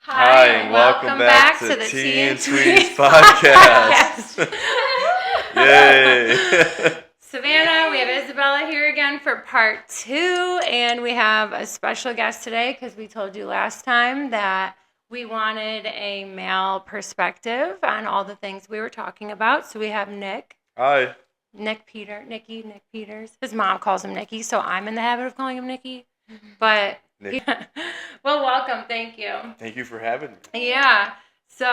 Hi, and welcome back to the Tea and Tweeze podcast. Yay! Savannah, we have Isabella here again for part 2, and we have a special guest today because we told you last time that we wanted a male perspective on all the things we were talking about. So we have Nick. Hi. Nick Peters. His mom calls him Nicky, so I'm in the habit of calling him Nicky. But Nick. Well, welcome. Thank you. Thank you for having me. Yeah. So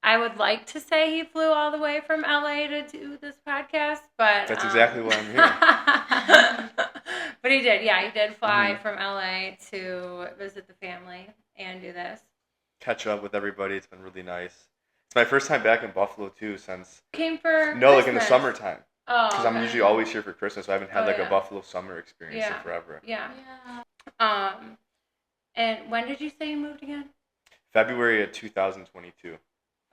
I would like to say he flew all the way from LA to do this podcast, but that's exactly why I'm here. But he did. Yeah, he did fly from LA to visit the family and do this. Catch up with everybody. It's been really nice. It's my first time back in Buffalo too since. Came for no, Christmas. like in the summertime. Oh. Because I'm usually always here for Christmas. So I haven't had a Buffalo summer experience in forever. Yeah. And when did you say you moved again? February of 2022.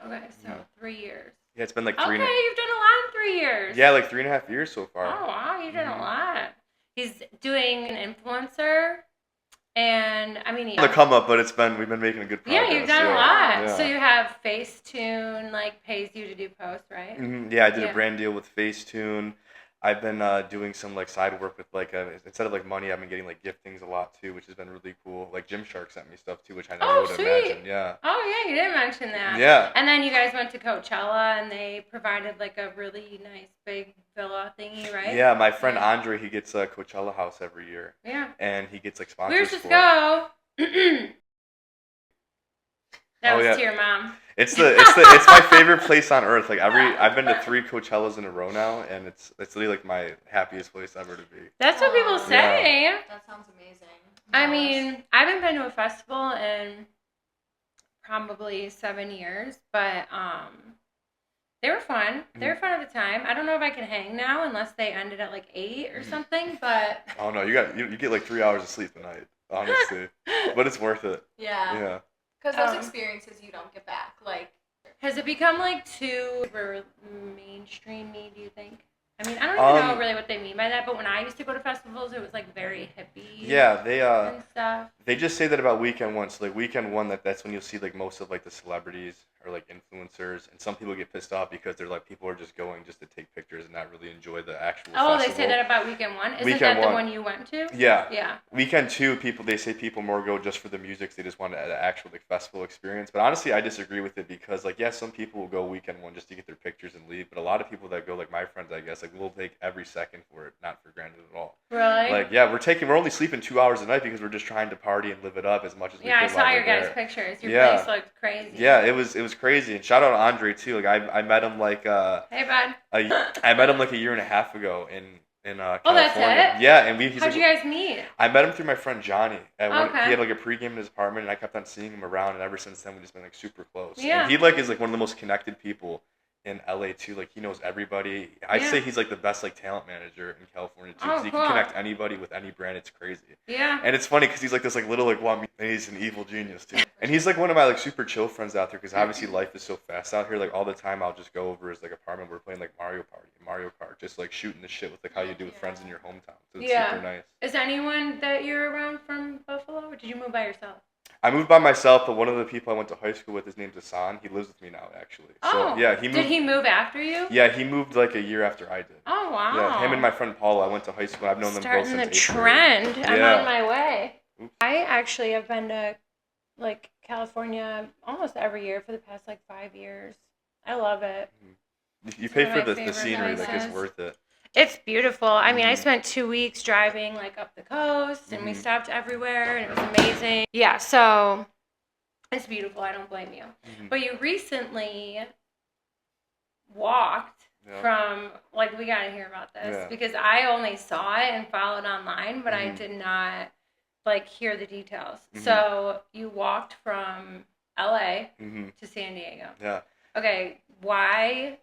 Okay, so 3 years. Yeah, it's been like 3. Okay, you've done a lot in 3 years. Yeah, like 3.5 years so far. Oh wow, you've done a lot. He's doing an influencer, and I mean, the come up, but we've been making a good progress. Yeah, you've done a lot. Yeah. So you have Facetune, like pays you to do posts, right? Mm-hmm. Yeah, I did a brand deal with Facetune. I've been doing some like side work with like instead of like money, I've been getting like giftings a lot too, which has been really cool. Like Gymshark sent me stuff too, which I never would have imagined. Yeah. Oh yeah, you did mention that. Yeah. And then you guys went to Coachella and they provided like a really nice big villa thingy, right? Yeah, my friend Andre, he gets a Coachella house every year. Yeah. And he gets like sponsors. Where's this go? That was to your mom. It's my favorite place on earth. Like I've been to 3 Coachellas in a row now, and it's really like my happiest place ever to be. That's what people say. Yeah. That sounds amazing. I mean, I haven't been to a festival in probably 7 years, but they were fun. They were fun at the time. I don't know if I can hang now unless they ended at like 8 or something, but oh no, you get like 3 hours of sleep a night, honestly, but it's worth it. Yeah. Yeah. Because those experiences you don't get back. Like, has it become like too mainstream-y, do you think? I mean, I don't even know really what they mean by that, but when I used to go to festivals, it was like very hippie. Yeah, and stuff. They just say that about weekend one. So like weekend one, that's when you'll see like most of like the celebrities or like influencers, and some people get pissed off because they're like people are just going just to take pictures and not really enjoy the actual festival. They say that about weekend one. Isn't weekend that the one you went to? Yeah. Yeah. Weekend two, they say people more go just for the music. They just want an actual like festival experience. But honestly, I disagree with it because like some people will go weekend one just to get their pictures and leave. But a lot of people that go, like my friends, I guess, like we'll take every second for it, not for granted at all. Really? Like we're only sleeping 2 hours a night because we're just trying to party and live it up as much as we can. Yeah, I saw your guys' pictures. Your place looked crazy. Yeah, it was crazy. And shout out to Andre too. Like I met him like hey bud. I met him like a year and a half ago in California. Oh, that's it? Yeah, and how'd you guys meet? I met him through my friend Johnny. And okay. He had like a pregame in his apartment, and I kept on seeing him around, and ever since then we've just been like super close. Yeah. And he like is like one of the most connected people in LA too. Like he knows everybody. I'd say he's like the best like talent manager in California too. Because he can connect anybody with any brand. It's crazy. Yeah. And it's funny because he's like this like little like and he's an evil genius too. And he's like one of my like super chill friends out there because obviously life is so fast out here. Like all the time I'll just go over his like apartment. We're playing like Mario Kart, just like shooting the shit with like how you do with friends in your hometown. So it's super nice. Is anyone that you're around from Buffalo, or did you move by yourself? I moved by myself, but one of the people I went to high school with, his name's Hassan. He lives with me now, actually. Oh, so, yeah, he moved. Did he move after you? Yeah, he moved like a year after I did. Oh, wow. Yeah, him and my friend Paula, I went to high school. I've known them both since 8th grade. Starting the trend. I'm on my way. Oops. I actually have been to like California almost every year for the past like 5 years. I love it. You pay for the scenery, like it's worth it. It's beautiful. I mean, I spent 2 weeks driving like up the coast, and we stopped everywhere, and it was amazing. Yeah, so it's beautiful. I don't blame you. But you recently walked from, like, we got to hear about this because I only saw it and followed online, but I did not like hear the details. So you walked from LA to San Diego. Yeah. Okay, why?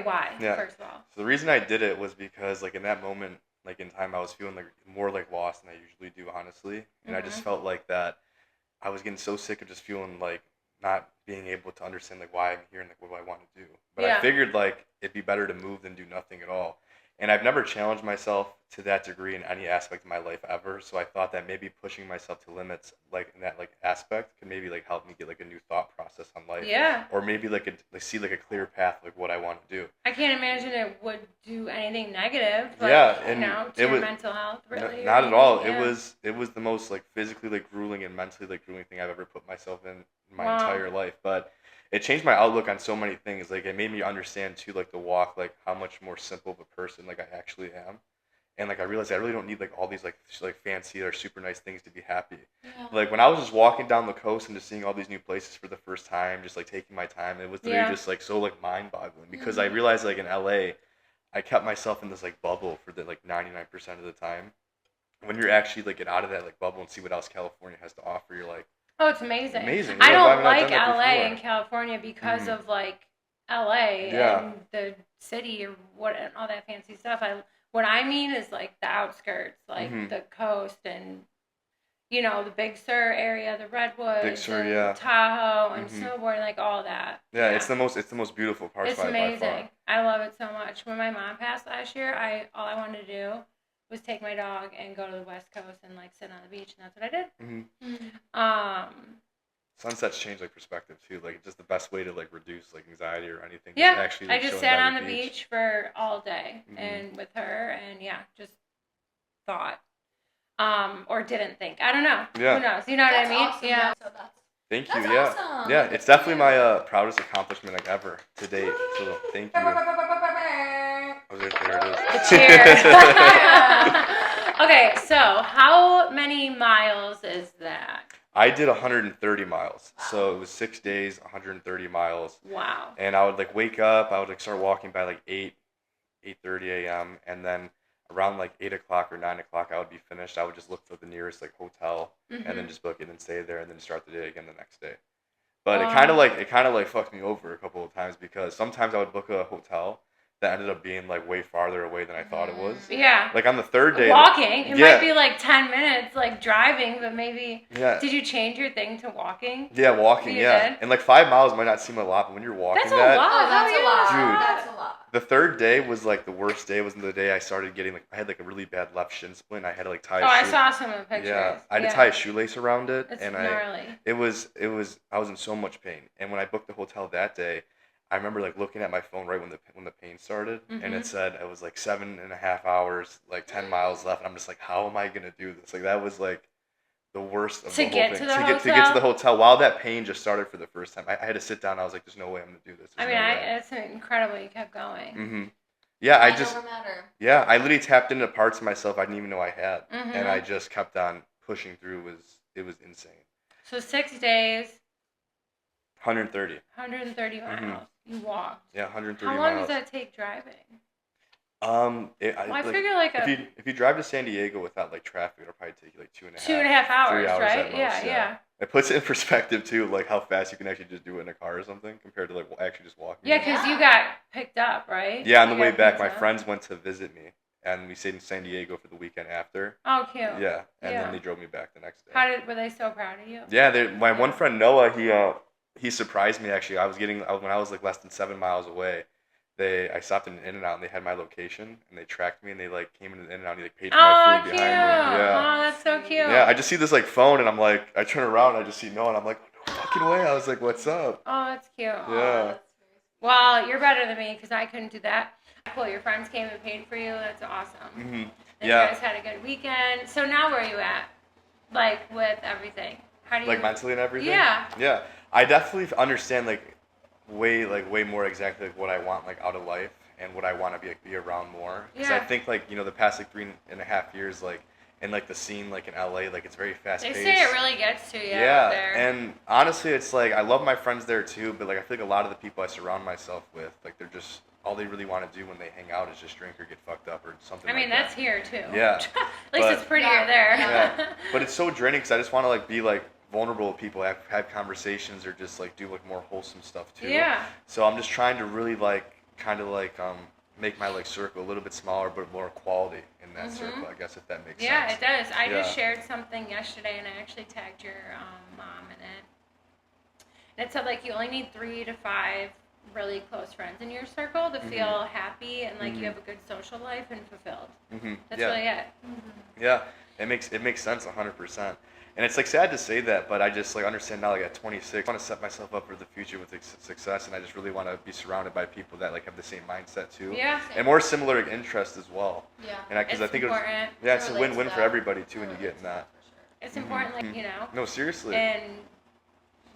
Why? Yeah. First of all. So the reason I did it was because, like, in that moment, like, in time, I was feeling, like, more, like, lost than I usually do, honestly. And I just felt like that I was getting so sick of just feeling, like, not being able to understand, like, why I'm here and, like, what do I want to do. But I figured, like, it'd be better to move than do nothing at all. And I've never challenged myself to that degree in any aspect of my life ever. So I thought that maybe pushing myself to limits like in that like aspect could maybe like help me get like a new thought process on life. Yeah. Or maybe like see like a clear path like what I want to do. I can't imagine it would do anything negative. Like, Yeah, and to your mental health, really. Not at all. Yeah. It was the most like physically like grueling and mentally like grueling thing I've ever put myself in my Wow. entire life. But it changed my outlook on so many things. Like it made me understand too, like the walk, like how much more simple of a person like I actually am. And like I realized I really don't need like all these like fancy or super nice things to be happy. Yeah. Like when I was just walking down the coast and just seeing all these new places for the first time, just like taking my time, it was literally just like so like mind boggling because I realized like in LA, I kept myself in this like bubble for the like 99% of the time. When you're actually like get out of that like bubble and see what else California has to offer, you're like, oh, it's amazing. Amazing. I Yeah, why don't haven't I like done that LA before? and California because of like LA and the city or what and all that fancy stuff. What I mean is like the outskirts, like the coast and the Big Sur area, the Redwoods, Big Sur, and yeah. Tahoe and snowboarding, like all that. Yeah, it's the most beautiful part. It's amazing. I love it so much. When my mom passed last year, all I wanted to do was take my dog and go to the West Coast and like sit on the beach, and that's what I did. Sunsets change like perspective too. Like just the best way to like reduce like anxiety or anything. Yeah, is actually, I like, just chilling sat by on the beach for all day and with her, and just thought, or didn't think. I don't know. Yeah. Who knows? You know what I mean? Awesome. Yeah. So that's Thank you. That's Yeah. awesome. Yeah. Good It's for definitely you. my proudest accomplishment like ever to date. So thank you. Oh, there it is. Cheers. Okay, so how many miles is that? I did 130 miles. So it was 6 days, 130 miles. Wow. And I would like wake up, I would like start walking by like 8:30 a.m. and then around like 8 o'clock or 9 o'clock I would be finished. I would just look for the nearest like hotel and then just book it and stay there and then start the day again the next day. But it kind of like fucked me over a couple of times because sometimes I would book a hotel that ended up being like way farther away than I thought it was. Yeah. Like on the third day. Walking. It might be like 10 minutes, like driving, but maybe. Yeah. Did you change your thing to walking? Yeah, walking. You yeah. did? And like 5 miles might not seem a lot, but when you're walking That's a lot. Oh, that's a lot. Dude. That's a lot. The third day was like the worst day. Was the day I started getting like I had like a really bad left shin splint. I had to like tie. I saw some of the pictures. Yeah, I had to tie a shoelace around it, It's and gnarly. I was I was in so much pain. And when I booked the hotel that day, I remember like looking at my phone right when the pain started, and it said it was like 7.5 hours, like 10 miles left. And I'm just like, how am I gonna do this? Like that was like the worst of the whole thing. To get to the hotel while that pain just started for the first time. I had to sit down. I was like, there's no way I'm gonna do this. It's incredible you kept going. Yeah, I literally tapped into parts of myself I didn't even know I had, and I just kept on pushing through. It was insane. So 6 days. 130. 130 miles. You walked. Yeah, 130 miles. How long does that take driving? I figure like if you drive to San Diego without like traffic, it'll probably take you like 2.5 hours, 3 hours right? at most, Yeah. It puts it in perspective too, like how fast you can actually just do it in a car or something compared to like actually just walking. Yeah, because you got picked up, right? Yeah, on the way back, my friends went to visit me, and we stayed in San Diego for the weekend after. Oh, cute. Yeah, and then they drove me back the next day. Were they so proud of you? Yeah, my one friend Noah, he surprised me actually. When I was like less than 7 miles away. I stopped in an In-N-Out and they had my location and they tracked me and they like came in an In-N-Out and they like paid for my food behind me. Yeah. Oh, that's so cute. Yeah, I just see this like phone and I'm like, I turn around and I just see Noah and I'm like, no fucking way. I was like, what's up? Oh, that's cute. Yeah. Well, you're better than me because I couldn't do that. Cool. Your friends came and paid for you. That's awesome. And you guys had a good weekend. So now where are you at? Like with everything? How do you like mentally and everything? Yeah. Yeah. I definitely understand like way more exactly like what I want like out of life and what I want to be around more. Because I think like the past like 3.5 years like in like the scene like in LA like it's very fast paced. They say it really gets to you out there. And honestly it's like I love my friends there too, but like I feel like a lot of the people I surround myself with like they're just all they really want to do when they hang out is just drink or get fucked up or something. I mean like that's here too. Yeah. At least it's prettier there. Yeah. But it's so draining because I just want to like be like vulnerable with people, have conversations, or just like do like more wholesome stuff too. Yeah. So I'm just trying to really like kind of like make my like circle a little bit smaller, but more quality in that circle. I guess if that makes sense. Yeah, it does. I just shared something yesterday, and I actually tagged your mom in it. And it said like you only need 3 to 5 really close friends in your circle to feel happy and like you have a good social life and fulfilled. That's really it. Yeah, it makes sense 100%. And it's like sad to say that, but I just like understand now. Like at 26, I want to set myself up for the future with success, and I just really want to be surrounded by people that like have the same mindset too. Yeah. And more similar interests as well. Yeah. And because I think important. it's a win-win for everybody too when you get in that. It's important, like you know. No, seriously. And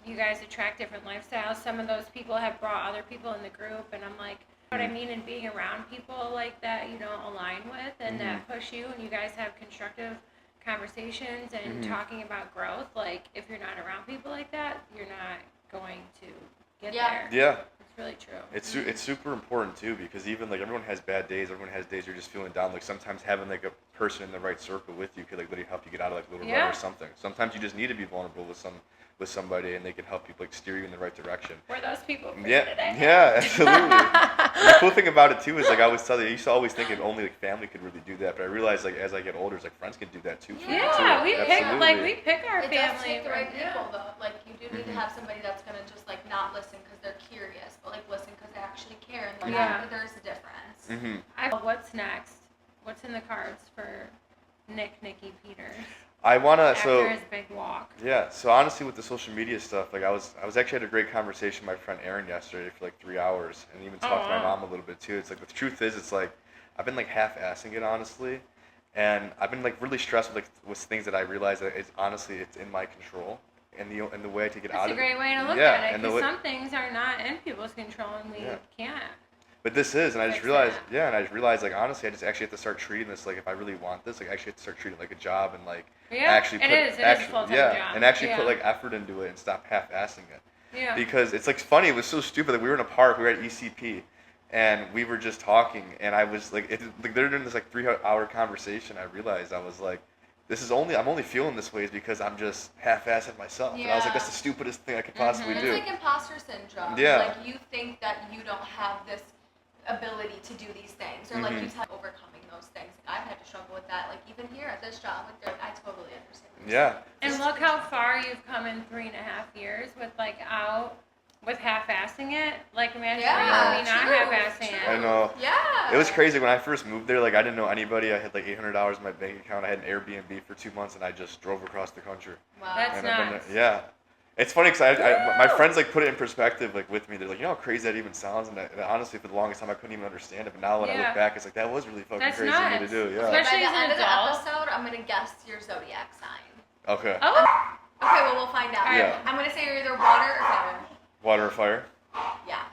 you guys attract different lifestyles. Some of those people have brought other people in the group, and I'm like, what I mean, and being around people like that you don't align with and that push you, and you guys have constructive conversations and talking about growth. Like if you're not around people like that, you're not going to get there. Yeah. It's really true. It's super important too, because even like everyone has bad days. Everyone has days you're just feeling down. Like sometimes having like a person in the right circle with you could like literally help you get out of like a little rut or something. Sometimes you just need to be vulnerable with somebody, and they can help you like steer you in the right direction. We're those people for you Yeah, today. yeah, absolutely. The cool thing about it too is like I always tell you, I used to always think only like family could really do that, but I realized like as I get older, it's like friends can do that too. Yeah, we pick our It family. does take the right people though. Like you do need to have somebody that's gonna just like not listen because they're curious, but like listen because they actually care. And like there's a difference. What's next? What's in the cards for Nikki Peters? I wanna After his big walk. Yeah, so honestly with the social media stuff, like I was actually had a great conversation with my friend Aaron yesterday for like 3 hours, and even talked to my mom a little bit too. It's like the truth is, it's like I've been like half-assing it honestly, and I've been like really stressed with things that I realize that it's honestly it's in my control, and the way I take it out of it. That's a great way to look at it, because some things are not in people's control, and we can't. But this is, and I just realized, like honestly, I just actually have to start treating this like if I really want this, like I actually have to start treating it like a job and like actually it is a full-time job. And actually put like effort into it and stop half-assing it. Yeah. Because it's like funny, it was so stupid that we were in a park, we were at ECP, and we were just talking, and I was like, they're doing this like 3-hour conversation. I realized I was like, I'm only feeling this way is because I'm just half-assing myself. Yeah. And I was like, that's the stupidest thing I could possibly do. It's like imposter syndrome. Yeah. Like you think that you don't have this ability to do these things, or like you tell overcoming those things. Like I've had to struggle with that. Like even here at this job, like I totally understand. Yeah. And look how far you've come in 3.5 years with half-assing it. Like imagine me not half-assing it. I know. Yeah. It was crazy when I first moved there. Like I didn't know anybody. I had like $800 in my bank account. I had an Airbnb for 2 months, and I just drove across the country. Wow. That's nuts. Yeah. It's funny because my friends like put it in perspective like with me. They're like, you know how crazy that even sounds, and honestly, for the longest time, I couldn't even understand it. But now when I look back, it's like that was really fucking crazy of me to do. Yeah. Especially by the end of the adult. episode, I'm gonna guess your zodiac sign. Okay. Oh. Okay, well we'll find out. Yeah. I'm gonna say you're either water or fire. Water or fire? Yeah.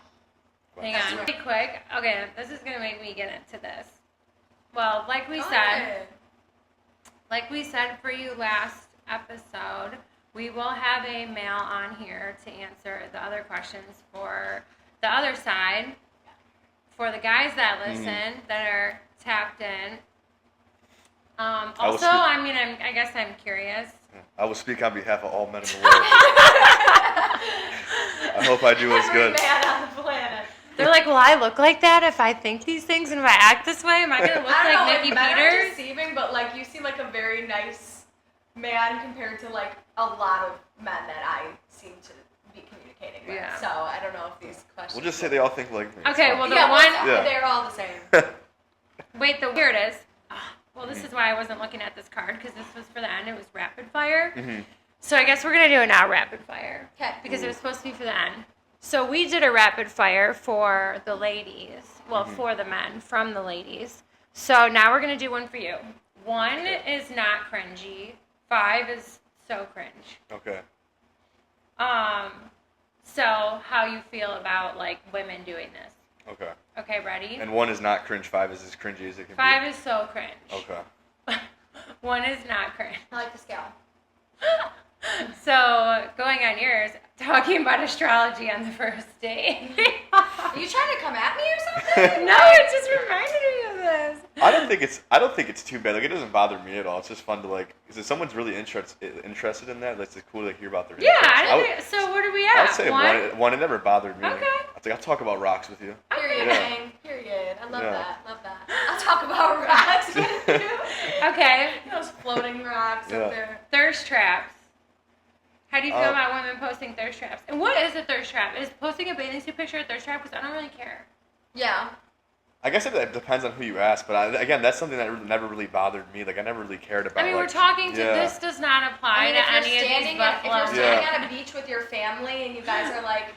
Hang on, really quick. Okay, this is gonna make me get into this. Well, like we said for you last episode, we will have a male on here to answer the other questions for the other side. For the guys that listen, that are tapped in. Also, I guess I'm curious. I will speak on behalf of all men in the world. I hope I do as good. Every man on the planet. They're like, will I look like that if I think these things and if I act this way? Am I going to look like Nikki men Peters? are deceiving, but like you seem like a very nice man compared to like a lot of men that I seem to be communicating with. Yeah. So I don't know if these questions. We'll just say they all think like me. Okay, well, they're all the same. Wait, here it is. Well, this is why I wasn't looking at this card, because this was for the end. It was rapid fire. So I guess we're going to do it now, rapid fire. Okay. Because it was supposed to be for the end. So we did a rapid fire for the ladies. Well, for the men, from the ladies. So now we're going to do one for you. 1 is not cringy. 5 is so cringe. Okay. So how you feel about, like, women doing this. Okay. Okay, ready? And 1 is not cringe. 5 is as cringy as it can be. 5 is so cringe. Okay. 1 is not cringe. I like the scale. So, going on yours, talking about astrology on the first date. Are you trying to come at me or something? No, it just reminded me of this. I don't think it's too bad. Like it doesn't bother me at all. It's just fun to like. If someone's really interested in that, it's cool to hear about their. Interests. So what are we at? I would say 1. It never bothered me. Okay. I'll talk about rocks with you. Period. Yeah. Gang. Period. I love that. Love that. I'll talk about rocks with you. Okay. Those floating rocks up there. Thirst traps. How do you feel about women posting thirst traps? And what is a thirst trap? Is posting a bathing suit picture a thirst trap? Because I don't really care. Yeah. I guess it depends on who you ask, but again, that's something that never really bothered me. Like, I never really cared about. I mean, we're talking to this does not apply to any of these Buffalo. If you're standing on a beach with your family and you guys are like,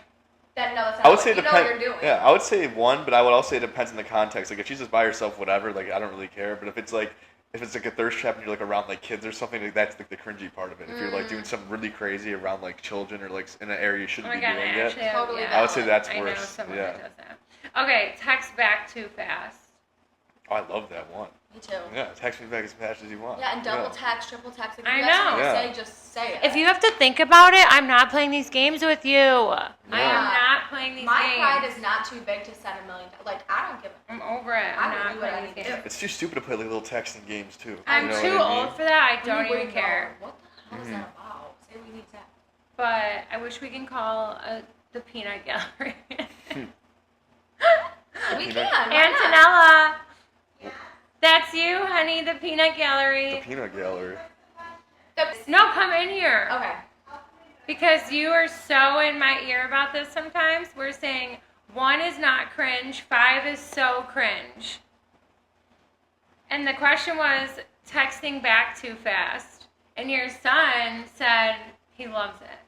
then no, that's not I would say you know what you're doing. Yeah, I would say one, but I would also say it depends on the context. Like, if she's just by herself, whatever, like, I don't really care. But if it's like a thirst trap and you're like around like kids or something, like that's like the cringy part of it. If you're like doing something really crazy around like children or like in an area you shouldn't be doing it, Totally I would say that's worse. I know someone that does that. Okay, text back too fast. Oh, I love that one. Me too. Yeah, text me back as fast as you want. Yeah, and double text, triple text. If I you know. have something to say, just say it. If you have to think about it, I'm not playing these games with you. I am not playing these games. My pride is not too big to send $1 million. Like, I don't give a... I'm over it. I'm not playing these games. It's too stupid to play like little texting games too. I'm too old for that. I don't even Know. care. What the hell is that about? Say we need that. But I wish we can call the peanut gallery. We can. Antonella. That's you, honey, the peanut gallery. The peanut gallery. No, come in here. Okay. Because you are so in my ear about this sometimes. We're saying 1 is not cringe, 5 is so cringe. And the question was texting back too fast. And your son said he loves it.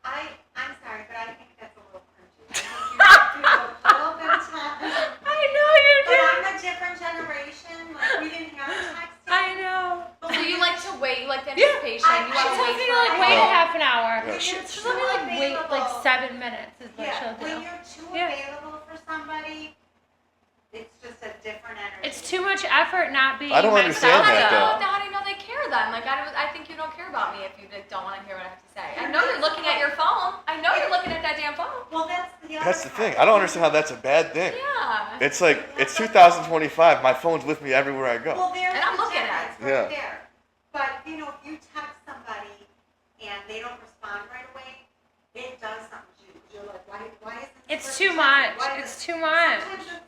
I'm sorry, but I think that's a little cringy. I think you have to go a little bit of time. I know you do. But I'm a different generation. Like, we didn't have texting. I know. So you like to wait, you like the anticipation. You want She to told wait me for like wait a half an hour. Yeah. She'll let me like wait like 7 minutes is what Yeah, she'll do. when you're too available for somebody, it's just a different energy. It's too much effort not being I don't understand myself, that, though. How do you know they care then? Like, I think you don't care about me if you don't want to hear what I have to say. I know you're looking at your phone. I know you're looking at that damn phone. Well, that's the other That's the thing. part. I don't understand how that's a bad thing. Yeah. It's like it's 2025. My phone's with me everywhere I go. Well, there's And I'm the looking at difference right there. But, you know, if you text somebody and they don't respond right away, it does something to you. You're like, why is this It's person too much. texting? Why is It's it- too much. Sometimes it's,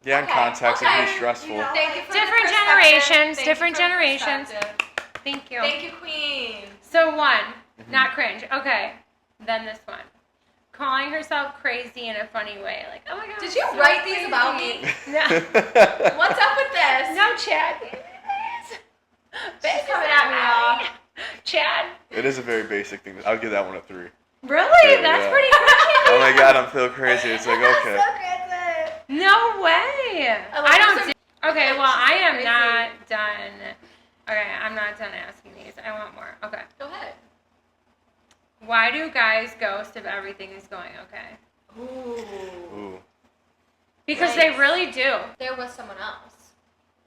Yeah, in Okay, context, it can be okay. stressful. You know, Thank you for Different the perspective. generations, Thank different you for the generations. perspective. Thank you. Thank you, Queen. So 1, not cringe. Okay. Then this one. Calling herself crazy in a funny way. Like, oh my god. Did you I'm so write these crazy. about me? No. What's up with this? No, Chad. She's coming at me, y'all. Chad. It is a very basic thing. I'll give that one a 3. Really? Yeah, That's yeah. pretty cringy. Oh my god, I'm feeling crazy. It's like okay. So crazy. No way. love I don't this. do. Okay, well, I am Crazy. not done. Okay, I'm not done asking these. I want more. Okay. Go ahead. Why do guys ghost if everything is going okay? Ooh. Ooh. Because Yikes. they really do. They're with someone else.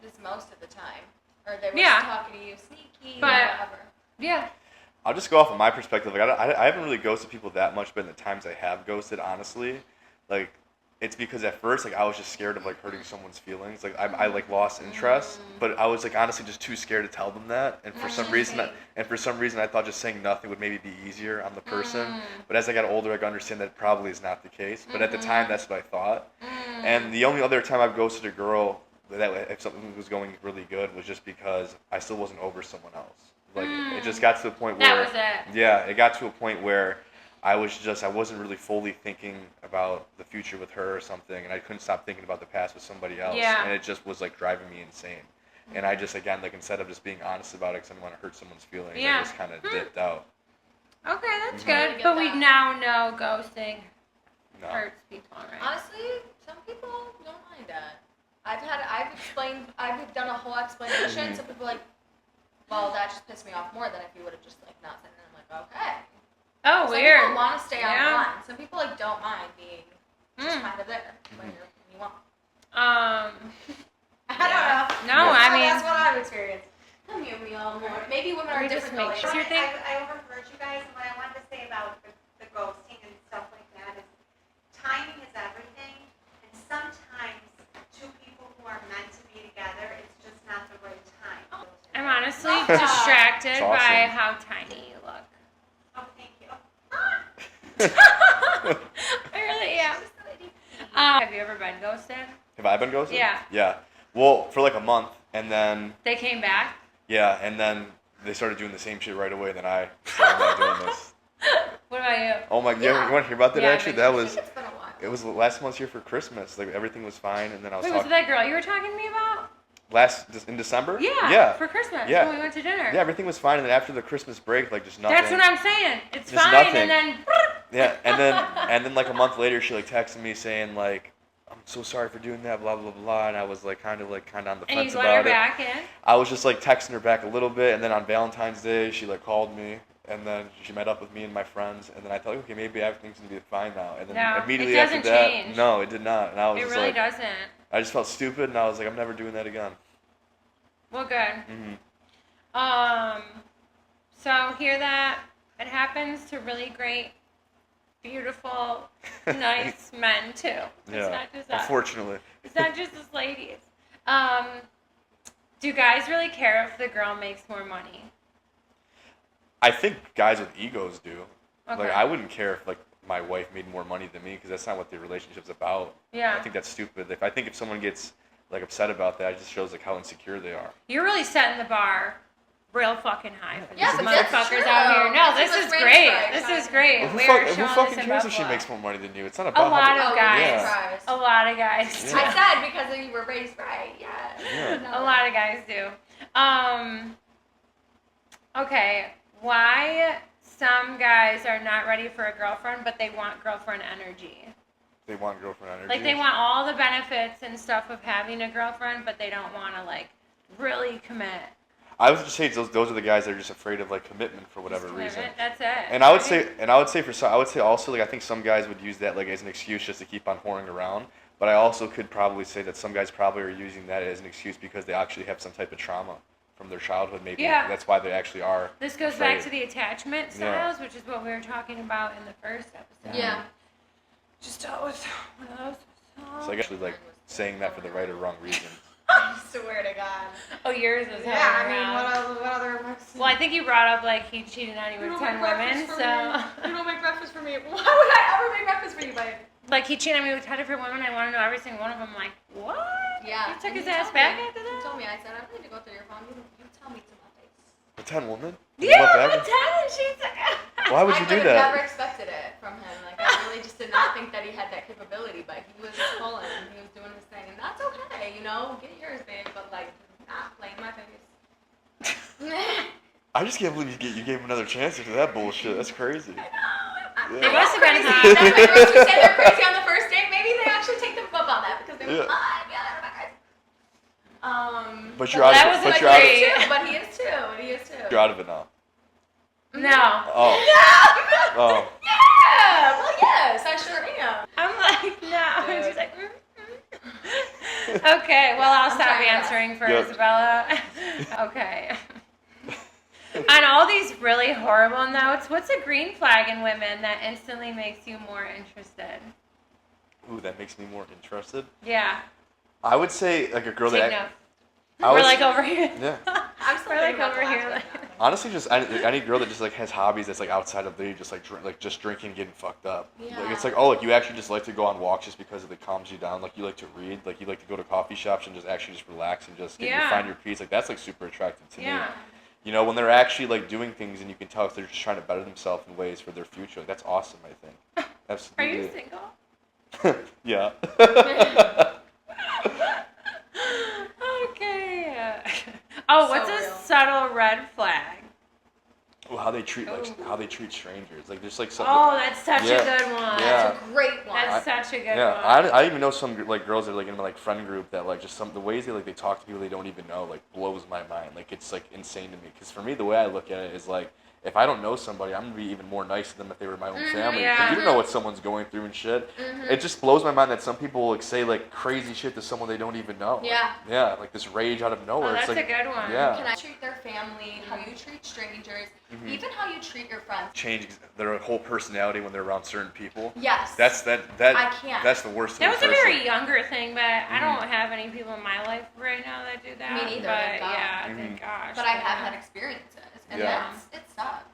This most of the time. Or they were Yeah. talking to you sneaky But- or whatever. Yeah. I'll just go off of my perspective. Like I haven't really ghosted people that much, but in the times I have ghosted, honestly, like it's because at first like I was just scared of like hurting someone's feelings. Like I like lost interest, but I was like honestly just too scared to tell them that. And for some reason, I thought just saying nothing would maybe be easier on the person. But as I got older, I could understand that probably is not the case. But at the time, that's what I thought. And the only other time I've ghosted a girl that if something was going really good was just because I still wasn't over someone else. Like it just got to the point where That was it. yeah, it got to a point where I wasn't really fully thinking about the future with her or something, and I couldn't stop thinking about the past with somebody else, Yeah. and it just was like driving me insane. And I just again like instead of just being honest about it because I didn't want to hurt someone's feelings, Yeah. I just kind of dipped out. Okay, that's I good. get But we that. now know ghosting No. hurts people, right? Honestly, some people don't mind that. I've done a whole explanation. Some people are like, well, that just pissed me off more than if you would have just like not said it. I'm like, okay. Oh, Some weird. people want to stay on Yeah. the line. Some people like don't mind being just kind of there when you want. I don't know. No, I mean- that's what I've experienced. Come here, me all more. Maybe women are We just different. make though. sure- Like, your thing? I overheard you guys, and what I wanted to say about the ghosting and stuff like that is timing is everything, and sometimes two people who are meant to be together, it's just not the right time. I'm honestly Love that. distracted It's by awesome. how tiny you look. Oh, thank you. I really am. Have you ever been ghosted? Have I been ghosted? Yeah. Yeah. Well, for like a month, and then They came back? yeah, and then they started doing the same shit right away. Then I started not doing this. What about you? Oh my, Yeah. you want to hear about that? Yeah, Actually, I that I was think it's been a while. it was last month's here for Christmas. Like everything was fine, and then I was Wait, was it talking that girl you were talking to me about? in December. Yeah. Yeah. For Christmas. Yeah. When we went to dinner. Yeah, everything was fine, and then after the Christmas break, like just nothing. That's what I'm saying. It's Just fine, nothing. and then. Yeah, and then like a month later, she like texted me saying like, "I'm so sorry for doing that," blah blah blah, and I was like kind of on the And fence you let her about it. back in. I was just like texting her back a little bit, and then on Valentine's Day, she like called me, and then she met up with me and my friends, and then I thought, okay, maybe everything's gonna be fine now, and then No, it immediately doesn't after that, change. no, it did not, and I was It just really like, doesn't. I just felt stupid, and I was like, I'm never doing that again. Well, good. hmm So hear that? It happens to really great, beautiful, nice men too. It's Yeah, not just us. unfortunately. It's not just us ladies. Do guys really care if the girl makes more money? I think guys with egos do. Okay. Like I wouldn't care if like my wife made more money than me because that's not what the relationship's about. Yeah. I think that's stupid. If someone gets like upset about that, it just shows like how insecure they are. You're really setting the bar real fucking high for Yeah, these but that's motherfuckers true. out here. No, That's this too is much range great. for This it. is great. Well, We are who showing fucking this in cares if she Buffalo. makes more money than you? It's not A about lot how of Oh, guys. yeah. surprised. A lot of guys. Yeah. I said because you were raised right. Yeah. Yeah. A lot of guys do. Okay, why some guys are not ready for a girlfriend, but they want girlfriend energy? They want girlfriend energy. Like they want all the benefits and stuff of having a girlfriend, but they don't want to like really commit. I would just say those are the guys that are just afraid of like commitment for whatever Just reason. commitment, that's it. And I would say also like I think some guys would use that like as an excuse just to keep on whoring around. But I also could probably say that some guys probably are using that as an excuse because they actually have some type of trauma from their childhood. Maybe Yeah. that's why they actually are. This goes afraid. back to the attachment Yeah. styles, which is what we were talking about in the first episode. Yeah. Just dealt with one of those. So I guess actually like saying that for the right or wrong reason. I swear to God. Oh, yours is Yeah, I mean, what other? Well, I think you brought up like he cheated on you You with don't 10 make women, breakfast for so me. You don't make breakfast for me. Why would I ever make breakfast for you, babe? like he cheated on me with 10 different women. I want to know every single one of them. I'm like, what? Yeah. You took and his you ass told back me. after You that? told me. I said I don't need to go through your phone. You tell me to my face. The 10 women? Yeah, What with back? 10, and she's like, Why would you do I that? never expected it from him. Like I really just did not think that he had that capability, but he was pulling and he was doing his thing, and that's okay. You know, get yours, babe. But like, not play in my face. I just can't believe you gave him another chance after that bullshit. That's crazy. They Yeah. must have been hot. That's why girls who say they're crazy on the first date, maybe they actually take them up on that because they Yeah. might be a little bit crazy. But you're out that of was it. But like you're out of great. it. But he is too. He is too. You're out of it now. No. Oh. Yeah. Oh. Yeah. Well, yes, I sure am. I'm like, no. And Dude. she's like, okay, well, I'll I'm stop trying to answering for Good. Isabella. Okay. On all these really horrible notes, what's a green flag in women that instantly makes you more interested? Ooh, that makes me more interested. Yeah. I would say like a girl Take that note. I We're would like say- over here. yeah. I'm still We're like thinking about over the here, last like- one. Honestly, just any girl that just like has hobbies that's like outside of the just like just drinking, getting fucked up. Like it's like, oh, like you actually just like to go on walks just because it calms you down. Like you like to read, like you like to go to coffee shops and just actually just relax and just Yeah. find your peace. Like that's like super attractive to me. Yeah. You know, when they're actually like doing things and you can tell if they're just trying to better themselves in ways for their future. Like, that's awesome, I think. Are Absolutely. you single? Yeah. Okay. Oh, what's So a real. subtle red flag? Well, how they treat Ooh. how they treat strangers. Like there's like something. Oh, that's such Yeah. a good one. Yeah. That's a great one. That's such a good Yeah, one. I even know some like girls that are like in my like friend group that like just the ways they talk to people they don't even know like blows my mind. Like it's like insane to me. Because for me the way I look at it is like if I don't know somebody I'm gonna be even more nice to them if they were my own family. yeah. Because you don't know what someone's going through and shit. It just blows my mind that some people like say like crazy shit to someone they don't even know. Yeah. Yeah, like this rage out of nowhere. Oh, that's it's like, a good one. Yeah. Can I treat their family, how you treat strangers, Mm-hmm. even how you treat your friends. Change their whole personality when they're around certain people. Yes. That I can't. That's the worst thing. That was a person. very younger thing, but I don't have any people in my life right now that do that. Me neither, But thank God. yeah, Mhm. thank gosh. But I have had experiences, and Yeah. it sucks.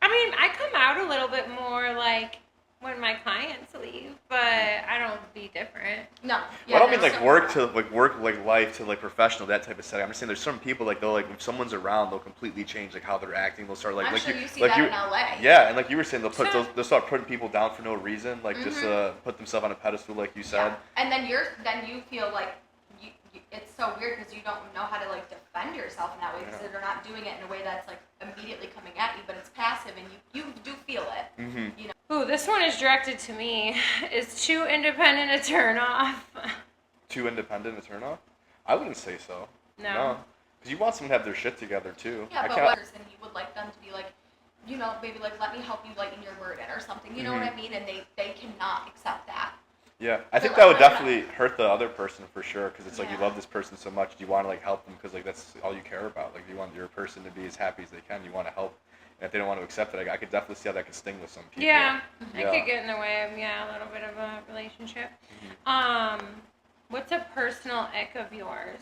I mean, I come out a little bit more like when my clients leave, but I don't be different. No. Well, I don't mean like so work to like life to like professional, that type of setting. I'm just saying there's some people like they'll like if someone's around they'll completely change like how they're acting. They'll start like I'm like sure you see like that in LA. Yeah, and like you were saying they'll start putting people down for no reason, like just Mm-hmm. put themselves on a pedestal like you said. Yeah. And then you feel like you it's so weird because you don't know how to like defend yourself in that way because they're not doing it in a way that's like immediately coming at you, but it's passive and you do feel it. Mm-hmm. You know. Ooh, this one is directed to me. Is too independent a turn off? Too independent a turn off? I wouldn't say so. No. Because you want someone to have their shit together too. Yeah, but what person you would like them to be like, you know, maybe like let me help you lighten your burden or something. You know what I mean? And they cannot accept that. Yeah, I think like, that would let definitely hurt the other person for sure. Because it's like you Yeah. love this person so much, you want to like help them because like that's all you care about. Like you want your person to be as happy as they can. You want to help. And if they don't want to accept it, I could definitely see how that could sting with some people. Yeah, Yeah. it could get in the way of a little bit of a relationship. What's a personal ick of yours?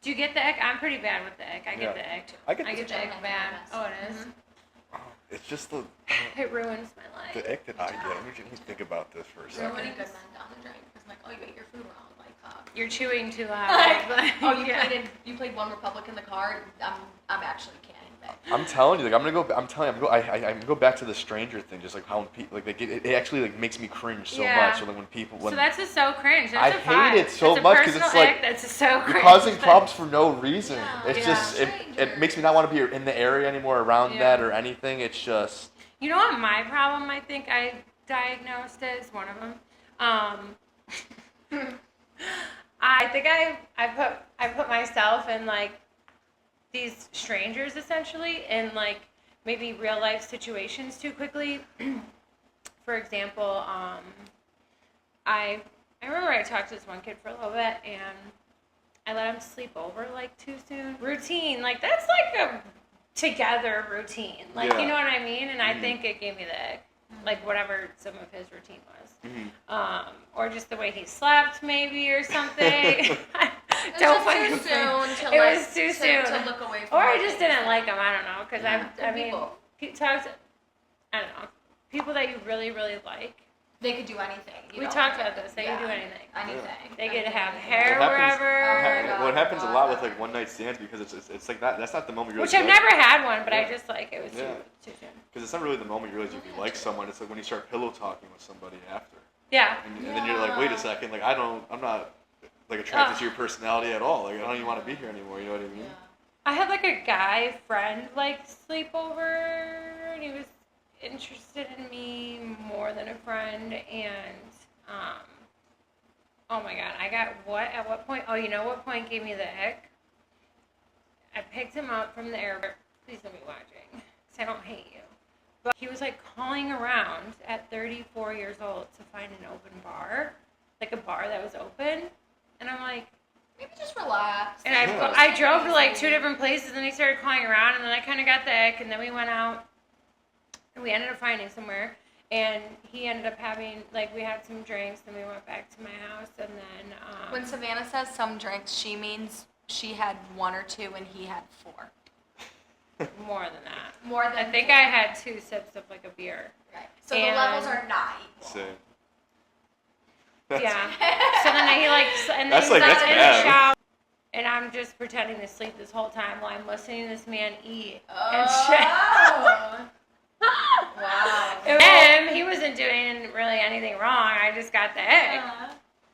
Do you get the ick? I'm pretty bad with the ick. I get the ick. I get I the get the ick bad. Oh, it is. Mhm. It's just the It ruins my life. ick that I get. Let me think about this for a So second. many good men down the drain because I'm like, oh, you ate your food wrong. Like, You're chewing too loud. oh, you Yeah. played One Republic in the car. I'm actually canning it. I'm telling you, like I'm gonna go back to the stranger thing, just like how people like they get it actually like makes me cringe so Yeah. much. So like when people So that's just so cringe. That's I a hate five. it so That's a much 'cause it's personal like, ick. That's so cringe. you're causing problems for no reason. Yeah. It's Yeah. just it makes me not want to be in the area anymore around Yeah. that or anything. It's just You know what my problem I think I diagnosed is one of them. I think I put myself in like these strangers essentially in like maybe real life situations too quickly. For example, I remember I talked to this one kid for a little bit and I let him sleep over like too soon. Routine, like that's like a together routine. Like Yeah. you know what I mean? And I Mhm. think it gave me the ick. Like whatever some of his routine was. Or just the way he slept maybe or something. It's Don't just fucking too soon to It like, was too to, soon. to look away from Or I what just things didn't are. like him. I don't know. Because I Could be mean, both. he talks. I don't know. People that you really, really like. They could do anything. You We don't talked care. about this. They can do anything. Anything. They could Anything, have anything. hair What happens- wherever. what happens a lot with like one night stands because it's like that's not the moment you Which realize I've you like- never had one, but I Yeah. just like it was Yeah. too soon. Because it's not really the moment you realize if you like someone. It's like when you start pillow talking with somebody after, Yeah. and then you're like, wait a second, like I'm not like attracted to your personality at all. Like I don't even want to be here anymore. You know what I mean? Yeah. I had like a guy friend like sleepover, and he was interested in me more than a friend, and oh my god, I got what at what point? Oh, you know what point gave me the ick? I picked him up from the airport. Please don't be watching, because I don't hate you. But he was like calling around at 34 years old to find an open bar, like a bar that was open, and I'm like. Maybe just relax. And Yeah. I drove to like 2 different places, and he started calling around, and then I kind of got the ick, and then we went out, and we ended up finding somewhere, and he ended up having, like, we had some drinks, and we went back to my house, and then, When Savannah says some drinks, she means she had 1 or 2 and he had 4. more than that. More than I think 4. I had 2 sips of, like, a beer. Right. So And- the levels are not equal. Same. Yeah. So then he, like, and then That's he was like- that's in the bad. shower, and I'm just pretending to sleep this whole time while I'm listening to this man eat and Oh. Wow. And he wasn't doing really anything wrong. I just got the ick.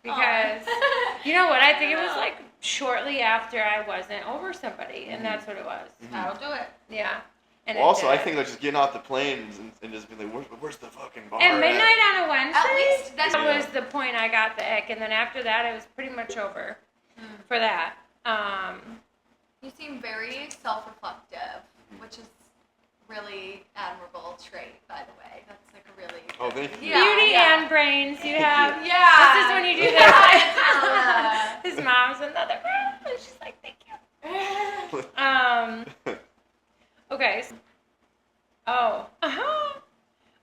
Because, you know what, I think it was like shortly after I wasn't over somebody, and that's what it was. That'll do it. Yeah. And Well, also, it I did. think like just getting off the plane and just being like, where's the fucking bar? And at? midnight on a Wednesday, At least that's- that was the point I got the ick, and then after that, it was pretty much over for that. You seem very self-reflective, which is really admirable trait, by the way. That's like a really Oh, thank you. Yeah, Beauty yeah. and brains, you have. Yeah. This is when you do Yeah. this. His mom's another girl, and she's like, thank you. Okay.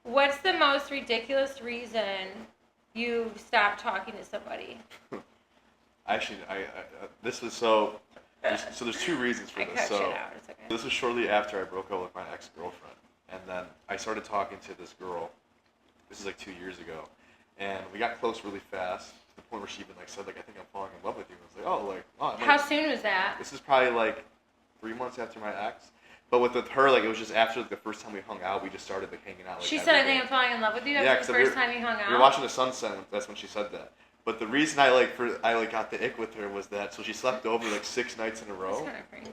What's the most ridiculous reason you stopped talking to somebody? Actually, this was so. There's 2 reasons for I this. cut So shit out. It's okay. this was shortly after I broke up with my ex-girlfriend, and then I started talking to this girl. This is like 2 years ago, and we got close really fast to the point where she even like said like, I think I'm falling in love with you. I was like, oh, like, oh. How soon was that? This is probably like 3 months after my ex. But with her, like, it was just after like, the first time we hung out, we just started like hanging out. Like, She said, I think I'm falling in love with you after the first time you hung out? We were watching the sunset, and that's when she said that. But the reason I got the ick with her was that, so she slept over like 6 nights in a row. That's kind of freaky.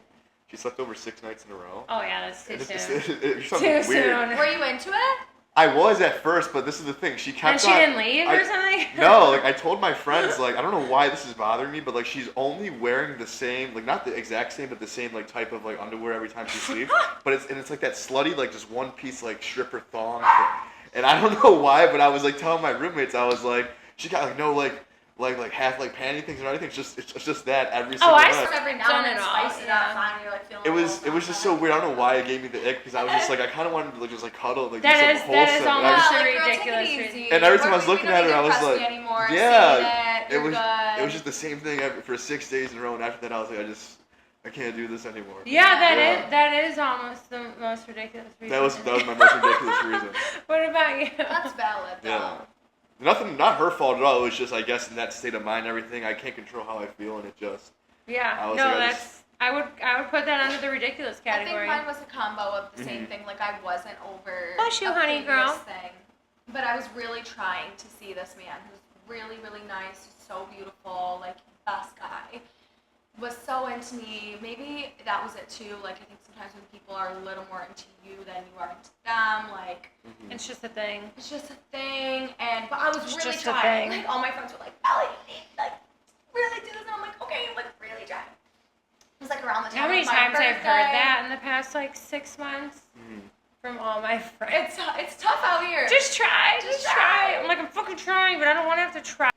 She slept over 6 nights in a row. Oh, yeah, that's too soon. It's Too weird. soon. Were you into it? I was at first, but this is the thing. She kept And she didn't leave or something? No, like I told my friends, like I don't know why this is bothering me, but like she's only wearing the same, like not the exact same, but the same like type of like underwear every time she sleeps. But it's like that slutty like just one piece like stripper thong thing. And I don't know why, but I was like telling my roommates, I was like, she got like no like half like panty things or anything. It's just that every single night. Every now and then spice it up. Finally, you're like feeling. It was just so weird. I don't know why it gave me the ick because I was just like I kind of wanted to like just like cuddle like that do something wholesome. Is almost a like, ridiculous girl, reason. And every time I was looking at her, I was like, yeah, it was just the same thing for 6 days in a row. And after that, I was like, I can't do this anymore. Yeah, that is almost the most ridiculous reason. That was my most ridiculous reason. What about you? That's valid, though. Yeah. Nothing, not her fault at all. It was just, I guess, in that state of mind, and everything. I can't control how I feel, and it just. Yeah. No, I would put that under the ridiculous category. I think mine was a combo of the same thing. Like I wasn't over. Bless you, a honey previous girl. Thing, but I was really trying to see this man who's really, really nice, so beautiful, like best guy. Was so into me. Maybe that was it too. Like I think sometimes when people are a little more into you than you are into them, like it's just a thing. It's just a thing. But I was It's really just a trying. thing. Like all my friends were like, Ellie, you need like really do this, and I'm like, okay, I'm like really trying. It was like around the time. How many of my times I've birthday. heard that in the past like 6 months from all my friends. It's tough out here. Just try. I'm like, I'm fucking trying, but I don't want to have to try.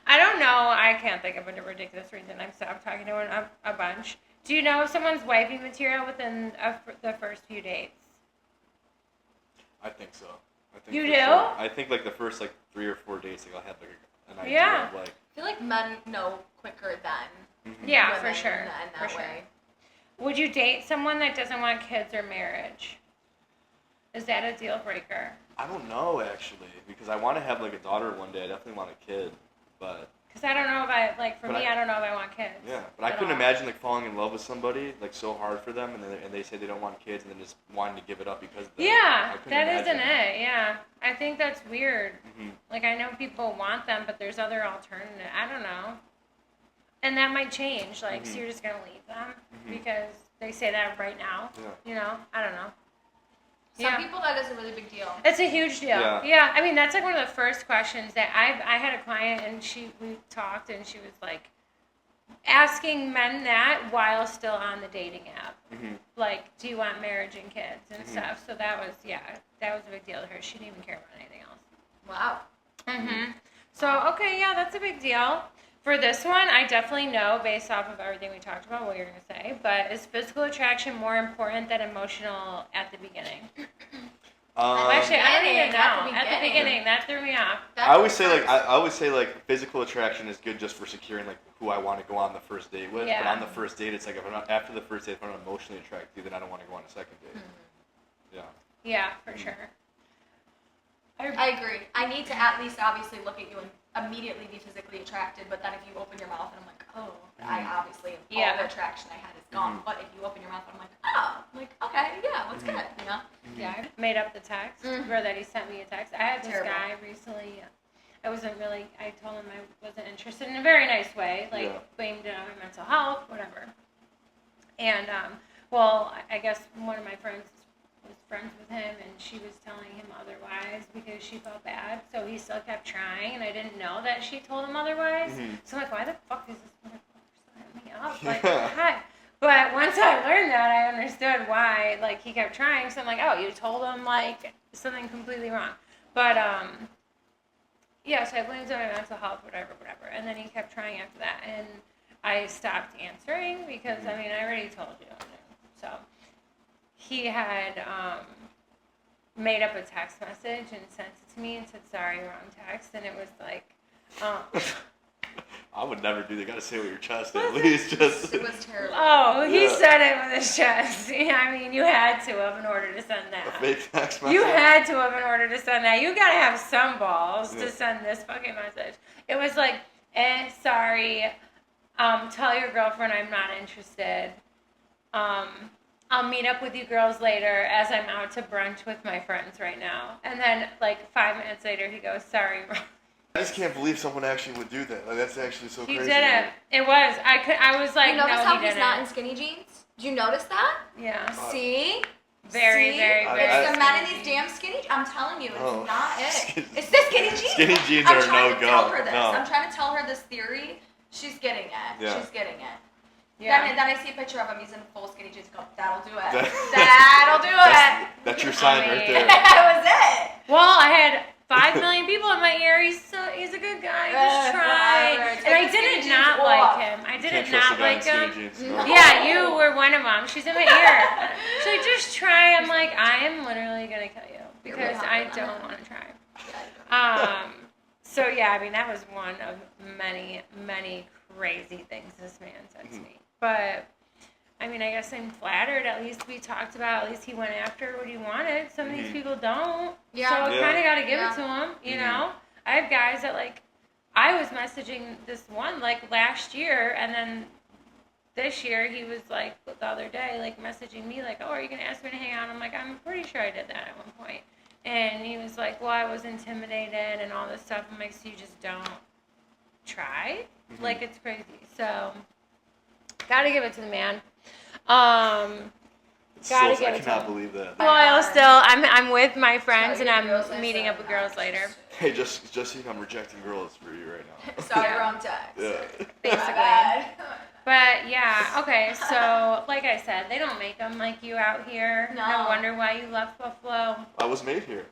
I don't know. I can't think of a ridiculous reason. I've stopped talking to him a bunch. Do you know if someone's wifey material within the first few dates? I think so. You do? Sure. I think like the first like 3 or 4 dates, like I'll have like an idea of like. I feel like men know quicker than Yeah, women for sure. in that way. Would you date someone that doesn't want kids or marriage? Is that a deal breaker? I don't know actually, because I want to have like a daughter one day. I definitely want a kid, but. Because I don't know if I I don't know if I want kids. Yeah, but I couldn't imagine like falling in love with somebody like so hard for them, and they say they don't want kids, and then just wanting to give it up because. Of that. Yeah, I that isn't it. Yeah, I think that's weird. Mm-hmm. Like I know people want them, but there's other alternatives. I don't know, and that might change. Like, so you're just gonna leave them because they say that right now. Yeah. You know, I don't know. Some people, that is a really big deal. It's a huge deal. Yeah. I mean, that's like one of the first questions that I had a client and we talked and she was like asking men that while still on the dating app. Like, do you want marriage and kids and stuff? So that was a big deal to her. She didn't even care about anything else. Wow. So, okay, yeah, that's a big deal. For this one, I definitely know, based off of everything we talked about, what you're going to say, but is physical attraction more important than emotional at the beginning? Actually, I don't even know. At the beginning, that threw me off. I always say like physical attraction is good just for securing like who I want to go on the first date with. Yeah. But on the first date, it's like if I'm not, after the first date, if I'm not emotionally attracted to you, then I don't want to go on a second date. Yeah. Yeah, for sure. I agree. I need to at least obviously look at you and immediately be physically attracted, but then if you open your mouth and I'm like, oh, I obviously, all the attraction I had is gone. But if you open your mouth and I'm like, oh, I'm like, okay, yeah, what's good, you know? Yeah, I made up the text, or that he sent me a text. I had this guy recently, I told him I wasn't interested in a very nice way, blamed it on my mental health, whatever. And, I guess one of my friends was friends with him, and she was telling him otherwise because she felt bad, so he still kept trying, and I didn't know that she told him otherwise. So I'm like, why the fuck is this motherfucker setting me up? Like, hi. But once I learned that, I understood why, like, he kept trying, so I'm like, oh, you told him, like, something completely wrong. But, so I blamed it on my mental health, whatever, and then he kept trying after that, and I stopped answering because, I mean, I already told you, so... He had made up a text message and sent it to me and said, sorry, wrong text. And it was like, I would never do that. You gotta say it with your chest at least. Just. It was terrible. Oh, he Yeah. said it with his chest. Yeah, I mean, you had to have in order to send A that. fake text message. You had to have in order to send that. You gotta have some balls Yeah. to send this fucking message. It was like, sorry, tell your girlfriend I'm not interested. I'll meet up with you girls later as I'm out to brunch with my friends right now. And then, like, 5 minutes later, he goes, sorry, I just can't believe someone actually would do that. Like, that's actually so he crazy. didn't. It was. I was like, You notice no, how he he's didn't. not in skinny jeans? Do you notice that? Yeah. See? Very, See? very, very. It's the men in skinny these damn skinny. I'm telling you, it's Oh. not it. It's the skinny jeans. Skinny jeans I'm are trying no to go. tell her this. No. I'm trying to tell her this theory. She's getting it. Yeah. She's getting it. Yeah. Then I see a picture of him. He's in full skinny jeans. Go, that'll do it. That- That'll do it. That's your sign right there. That was it. Well, I had 5 million people in my ear. He's a good guy. Just try. whatever. And I Take the skinny did jeans not off. like him. I Can't did trust not a guy in like skinny him. jeans. No. Yeah, you were one of them. She's in my ear. She's like, just try. I'm like, I am literally gonna kill you because I don't want to try. So yeah, I mean that was one of many, many crazy things this man said to me. But I mean, I guess I'm flattered. At least we talked about. At least he went after what he wanted. Some of these people don't. Yeah. So I Yeah. kind of got to give Yeah. it to him. You know, I have guys that like. I was messaging this one like last year, and then this year he was like the other day like messaging me like, "Oh, are you gonna ask me to hang out?" I'm like, "I'm pretty sure I did that at one point." And he was like, "Well, I was intimidated and all this stuff." I'm like, "So you just don't try?" Like it's crazy. So gotta give it to the man. Gotta Still, give I it to cannot him. believe that. Loyal still. I'm with my friends and Sorry, girls, I'm I meeting said up with girls that. later. Hey, just so you know, I'm rejecting girls for you right now. Sorry, Yeah. wrong text. Yeah. My Basically. bad. But yeah, okay, so like I said, they don't make them like you out here. No. No wonder why you left Buffalo. I was made here.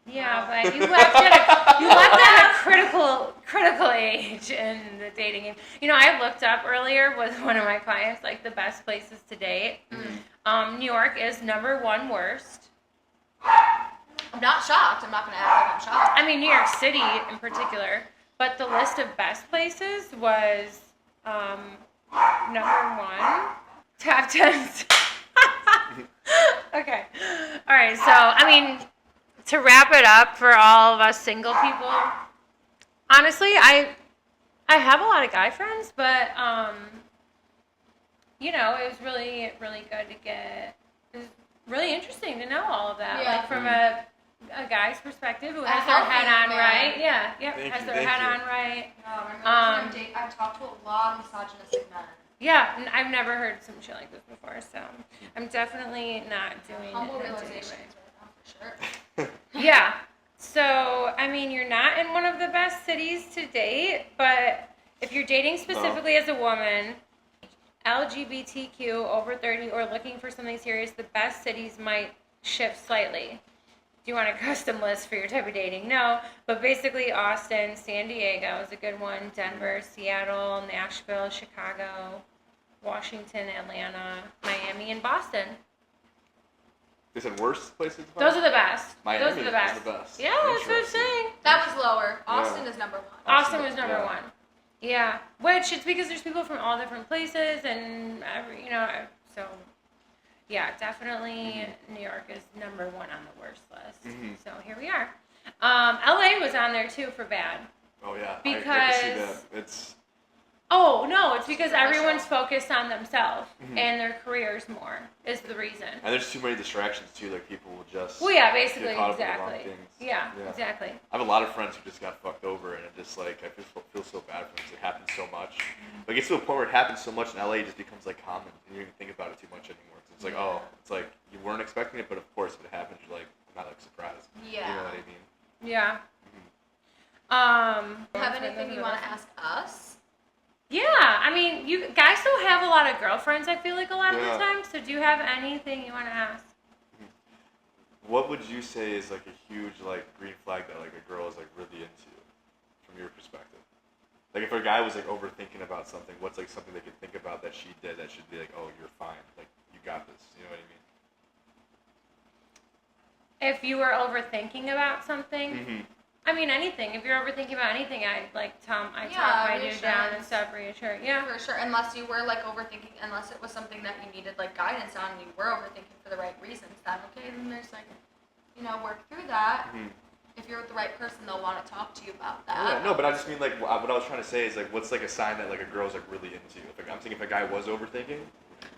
Yeah, but you left at a critical age in the dating game. You know, I looked up earlier with one of my clients, like the best places to date. New York is #1 worst. I'm not shocked. I'm not going to act like I'm shocked. I mean, New York City in particular. But the list of best places was #1, top 10. Okay. All right. So, I mean, to wrap it up for all of us single people, honestly, I have a lot of guy friends, but you know, it was really, really good to get. It was really interesting to know all of that, Yeah. like from a guy's perspective who A has their head healthy on man. right. Yeah, yep, Thank has you, their thank head you. on right. I've talked to a lot of misogynistic men. Yeah, I've never heard some shit like this before, so I'm definitely not doing Humble it in a realizations way. right now, for sure. Yeah. So, I mean, you're not in one of the best cities to date, but if you're dating specifically as a woman, LGBTQ over 30 or looking for something serious, the best cities might shift slightly. Do you want a custom list for your type of dating? No, but basically Austin, San Diego is a good one, Denver, Seattle, Nashville, Chicago, Washington, Atlanta, Miami, and Boston. They said worst places to find? Those are the best. Miami Those are the is best. the best. Yeah, that's what I'm Interesting. saying. That was lower. Yeah. Austin is #1. Austin was number Yeah. 1. Yeah, which it's because there's people from all different places and you know, so yeah, definitely New York is #1 on the worst list. So here we are. LA was on there too for bad. Oh yeah. I Because can see that. It's oh no, it's because Commercial. everyone's focused on themselves and their careers more is the reason. and there's too many distractions too. Like people will just. Well, yeah, basically, get caught up in the wrong exactly. things. Yeah, Yeah. exactly. I have a lot of friends who just got fucked over, and it just like I feel so bad for them because it happens so much. Like it's to a point where it happens so much in LA, it just becomes like common, and you don't even think about it too much anymore. 'Cause it's like it's like you weren't expecting it, but of course if it happens, you're like I'm not like surprised. Yeah. You know what I mean? Yeah. Have anything you want to ask us? Yeah, I mean, you guys don't have a lot of girlfriends, I feel like, a lot of Yeah. the time. So do you have anything you want to ask? What would you say is like a huge like green flag that like a girl is like really into, from your perspective? Like if a guy was like overthinking about something, what's like something they could think about that she did that should be like, oh, you're fine, like you got this. You know what I mean? If you were overthinking about something, I mean, anything. If you're overthinking about anything, I talk my dude down and stuff, reassure. Yeah. For sure. Unless you were like overthinking, unless it was something that you needed like guidance on, and you were overthinking for the right reasons, then okay, then there's like, work through that. Mhm. If you're with the right person, they'll want to talk to you about that. Yeah, no, but I just mean like what I was trying to say is like what's like a sign that like a girl's like really into you. Like I'm thinking if a guy was overthinking,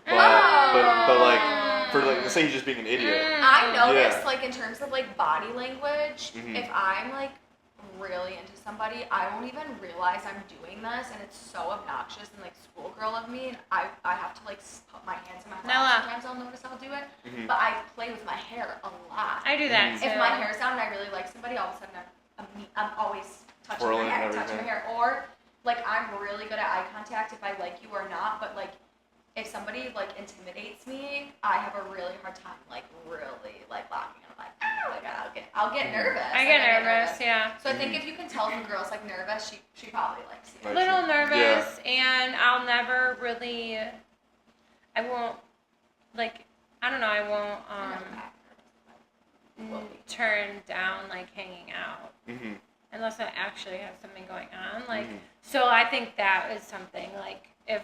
but like for like let's say he's just being an idiot. I notice Yeah. like in terms of like body language, Mhm. if I'm like really into somebody, I won't even realize I'm doing this, and it's so obnoxious and like schoolgirl of me. And I have to like put my hands in my Nella. mouth. Sometimes I'll notice I'll do it, Mhm. but I play with my hair a lot. I do that too. If my hair's down and I really like somebody, all of a sudden I'm always touching Twirling my hair, and touching my everything. hair, or like I'm really good at eye contact if I like you or not. But like if somebody like intimidates me, I have a really hard time like really like locking. I'm like, oh my god, I'll get nervous. I get nervous, yeah. So I think if you can tell if a girl's like nervous, she probably likes you. Right. Little nervous, and I'll never really. I won't like. I don't know. I won't I never act nervous. turn down like hanging out Mhm. unless I actually have something going on. Like, Mhm. so I think that is something like if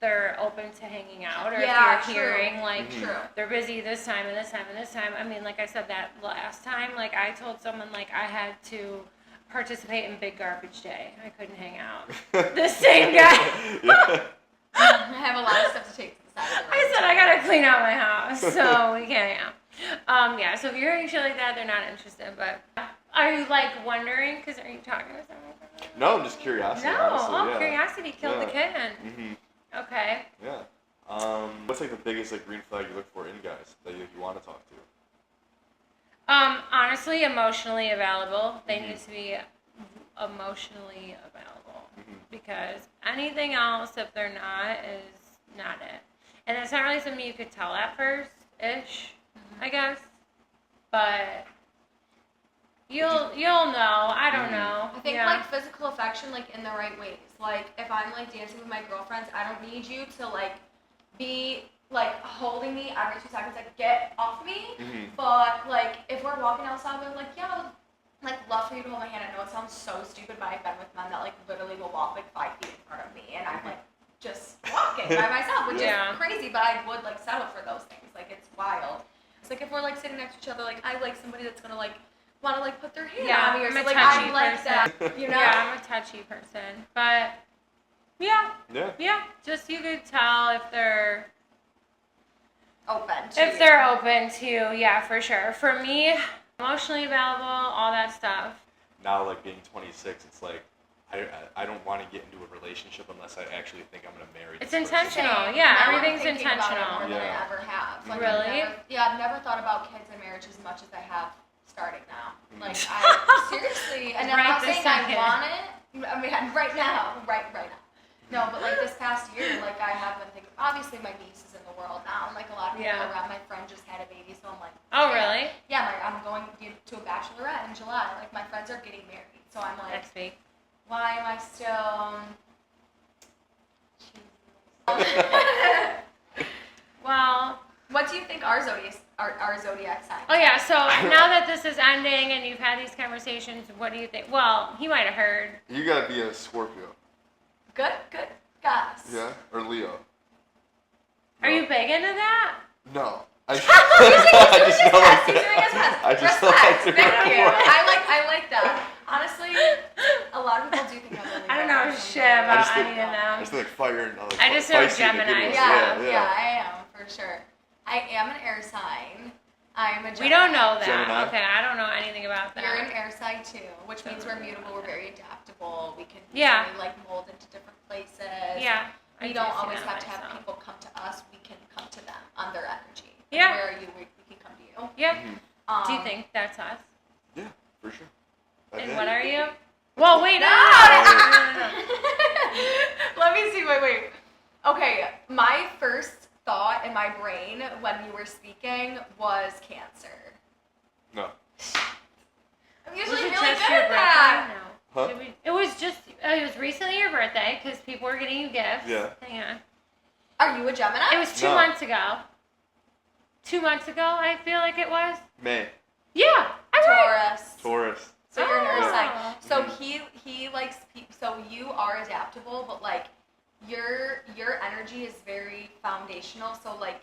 they're open to hanging out, or Yeah, if you're true. hearing like Mhm. True. they're busy this time and this time and this time. I mean, like I said that last time, like I told someone like I had to participate in Big Garbage Day. I couldn't hang out. The same guy. Yeah. I have a lot of stuff to take to the side of the road. I said I gotta clean out my house, so we can't hang out. Yeah, so if you're hearing shit like that, they're not interested. But are you like wondering? Because are you talking to someone? No, I'm just curiosity. No, honestly, yeah. curiosity killed the kitten. Mhm. Okay. Yeah. What's like the biggest like green flag you look for in guys that you want to talk to? Honestly, emotionally available. They Mhm. need to be emotionally available. Mhm. Because anything else, if they're not, is not it. And it's not really something you could tell at first-ish, I guess. But you'll know. I don't know. I think yeah. like physical affection, like in the right ways. Like if I'm like dancing with my girlfriends, I don't need you to like be like holding me every 2 seconds, like get off me. Mhm. But like if we're walking outside, I'm like, yeah, I would, like love for you to hold my hand. I know it sounds so stupid, but I've been with men that like literally will walk like 5 feet in front of me, and I'm like just walking by myself, which Yeah. is crazy. But I would like settle for those things. Like it's wild. It's like if we're like sitting next to each other, like I like somebody that's gonna like want to like put their hand Yeah, on me or I'm a something. Like touchy I like person. that, you know. Yeah, I'm a touchy person. But yeah, Yeah. just you could tell if they're Open. To if they're open to, yeah, for sure. For me, emotionally available, all that stuff. Now, like being 26, it's like I don't want to get into a relationship unless I actually think I'm gonna marry. It's this person. intentional. Same. Yeah, Now I'm everything's thinking about it intentional. more than I Yeah. ever have. Like, Really? I've never thought about kids and marriage as much as I have starting now. Mm. Like, I seriously, and I'm Right not this saying I second. want it. I mean, right now. No, but like this past year, like I have been thinking. Obviously, my niece is in the world now, and like a lot of people Yeah. around my friend just had a baby, so I'm like, Oh, yeah. really? Yeah, like I'm going to a bachelorette in July. Like my friends are getting married, so I'm like, Next week. why am I still? Well, What do you think our zodiac sign? oh yeah, so now that this is ending and you've had these conversations, what do you think? Well, he might have heard. You gotta be a Scorpio. Good guess. Yeah, or Leo. Are you big into that? No. I He's doing his best. I just Respect. like to Thank you. report. I like that. Honestly, a lot of people do think I'm really I don't big know on shit something. about just think- any of I them. just like fire and like, I just know feisty in a good Geminis. way. Yeah, I am for sure. I am an air sign. I am a Gemini. We don't know that. Gemini. Okay, I don't know anything about that. You're an air sign too, which means we're mutable. We're very adaptable. We can Yeah. easily like mold into different places. Yeah. I We do don't see always that have to have myself. people come to us. We can come to them on their energy. Yeah. Where are you? We can come to you. Yeah. Mhm. Do you think that's us? Yeah, for sure. And what are you? Well, wait, no. Let me see. Wait. Okay, my first thought in my brain when you were speaking was Cancer. No. I'm usually Was it really just good your at that. birthday? No. Huh? It was recently your birthday because people were getting you gifts. Yeah. Hang on. Are you a Gemini? It was 2 No. months ago. 2 months ago, I feel like it was. May. Yeah, I'm right. Taurus. Taurus. So you're an earth Oh. sign. So he likes so you are adaptable, but like your energy is very foundational. So like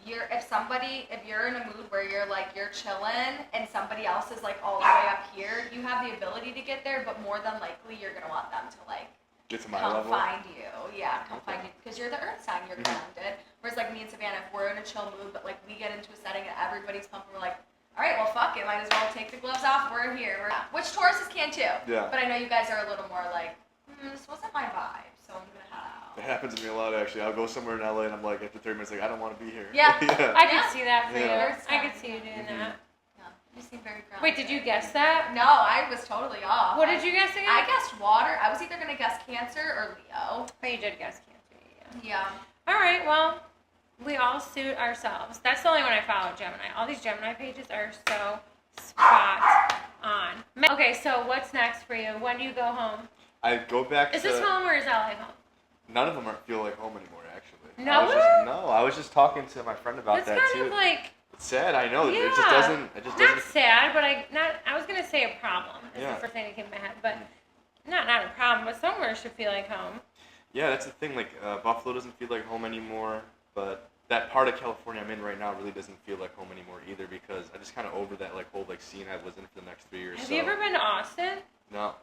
if you're in a mood where you're chilling and somebody else is like all the way up here, you have the ability to get there, but more than likely you're gonna want them to like Get to my come level. find you. Yeah, come Okay. find you because you're the earth sign. You're grounded. Whereas like me and Savannah, if we're in a chill mood, but like we get into a setting and everybody's pumping, we're like, all right, well fuck it, might as well take the gloves off. We're here. Which Tauruses can too. Yeah. But I know you guys are a little more like, this wasn't my vibe, so I'm gonna head out. That happens to me a lot, actually. I'll go somewhere in LA and I'm like, after 30 minutes, like, I don't want to be here. Yeah. Yeah. I could see that for Yeah. you. I could see you doing that. Yeah, you seem very grounded. Wait, did you guess that? No, I was totally off. What did you guess again? I guessed water. I was either gonna guess Cancer or Leo. Oh, you did guess Cancer. Yeah. Yeah. All right. Well, we all suit ourselves. That's the only one I follow, Gemini. All these Gemini pages are so spot on. Okay, so what's next for you? When do you go home? I go back Is to... this home or is LA home? None of them feel like home anymore, actually. No? I was just talking to my friend about That's that, kind too. of like, It's sad, I know. yeah. It just doesn't... Not sad, but I was gonna say a problem. Is Yeah. the first thing that came to my head, but not a problem. But somewhere should feel like home. Yeah, that's the thing. Like, Buffalo doesn't feel like home anymore, but that part of California I'm in right now really doesn't feel like home anymore either because I just kind of over that like whole like scene I was in for the next 3 years. Have you ever been to Austin? No.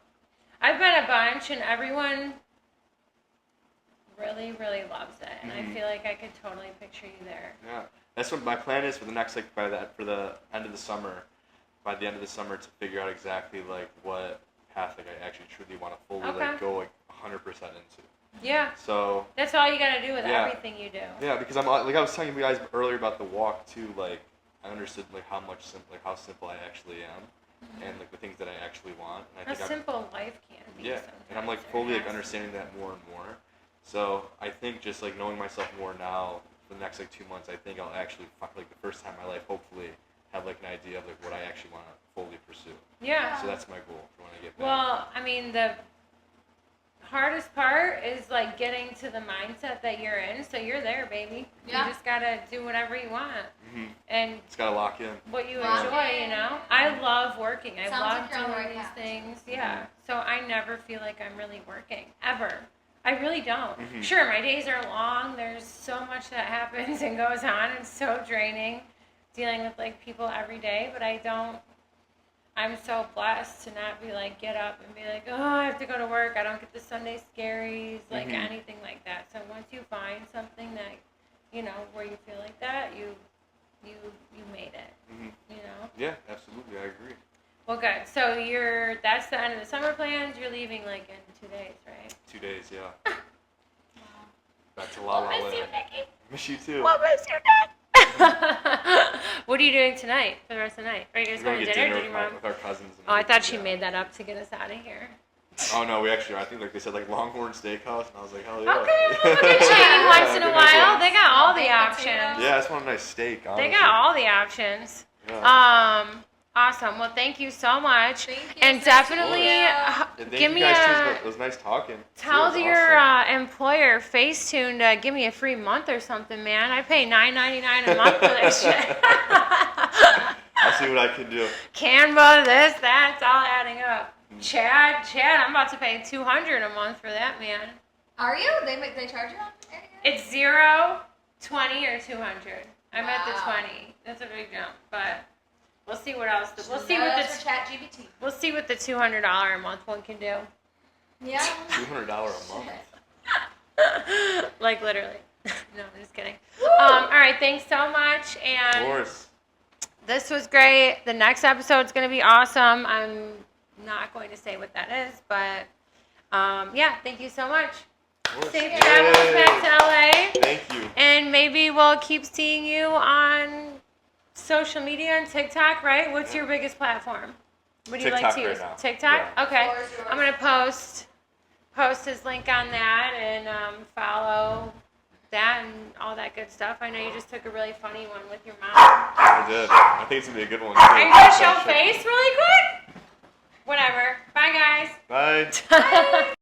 I've been a bunch, and everyone really, really loves it, and I feel like I could totally picture you there. Yeah, that's what my plan is for the next like for the end of the summer. By the end of the summer, to figure out exactly like what path like I actually truly want to fully like go like 100% into. Yeah. So That's all you gotta do with Yeah. everything you do. yeah, because I'm like I was telling you guys earlier about the walk too. Like I understood like how simple I actually am, and like the things that I actually want. And I How think simple life can be. yeah, sometimes. and I'm like It fully like has to understanding that more and more. So I think just like knowing myself more now, for the next like 2 months, I think I'll actually like the first time in my life, hopefully, have like an idea of like what I actually want to fully pursue. be. Yeah. So that's my goal for when I get back. Well, I mean, the hardest part is like getting to the mindset that you're in. So you're there, baby. Yeah. You just gotta do whatever you want, and It's gotta lock in. what you Lock enjoy. in. You know, I love working. I Sounds love like you're on the doing right these path. things. Yeah. So I never feel like I'm really working ever. I really don't. Mhm. Sure, my days are long. There's so much that happens and goes on. It's so draining dealing with like people every day, but I'm so blessed to not be like, get up and be like, oh, I have to go to work. I don't get the Sunday scaries, like anything like that. So once you find something that, you know, where you feel like that, you made it, you know? Yeah, absolutely. I agree. Well, good. So that's the end of the summer plans. You're leaving like in 2 days, right? 2 days, yeah. Back to La La Miss you, Land. Nikki. Miss you too. We'll miss you, Nick. What are you doing tonight for the rest of the night? Are you guys We're going gonna to get dinner? dinner Did with, your mom? with our cousins. And Oh, I thought she yeah. made that up to get us out of here. Oh no, we actually I think like they said like Longhorn Steakhouse, and I was like, hell yeah. Okay, well, look at you once in a good while. idea. They got all the Baked options. potatoes. Yeah, I just want a nice steak. Honestly. They got all the options. Yeah. Awesome. Well, thank you so much. Thank you. And It's nice to definitely meet you. And thank give you me guys a. too. It was nice talking. Tell It was your awesome. employer, Facetune, to give me a free month or something, man. I pay $9.99 a month for this shit. I'll see what I can do. Canva, this, that, it's all adding up. Chad, I'm about to pay $200 a month for that, man. Are you? They charge you on anything? It's 0, 20, or 200. I'm at the Wow. 20. That's a big jump, but we'll see what else. We'll see what That's for ChatGPT. We'll see what the $200 a month one can do. Yeah. $200 a month. Like literally. No, I'm just kidding. All right, thanks so much. Of And course. this was great. The next episode's going to be awesome. I'm not going to say what that is, but yeah, thank you so much. Of course. Safe travels back to LA. Thank you. And maybe we'll keep seeing you on social media and TikTok, right? What's your biggest platform? What do you like TikTok to right use? now. TikTok? Yeah. Okay. Floor is yours. I'm going to post his link on that and follow that and all that good stuff. I know you just took a really funny one with your mom. I did. I think it's going to be a good one. Are you going to show face really quick? Whatever. Bye, guys. Bye. Bye.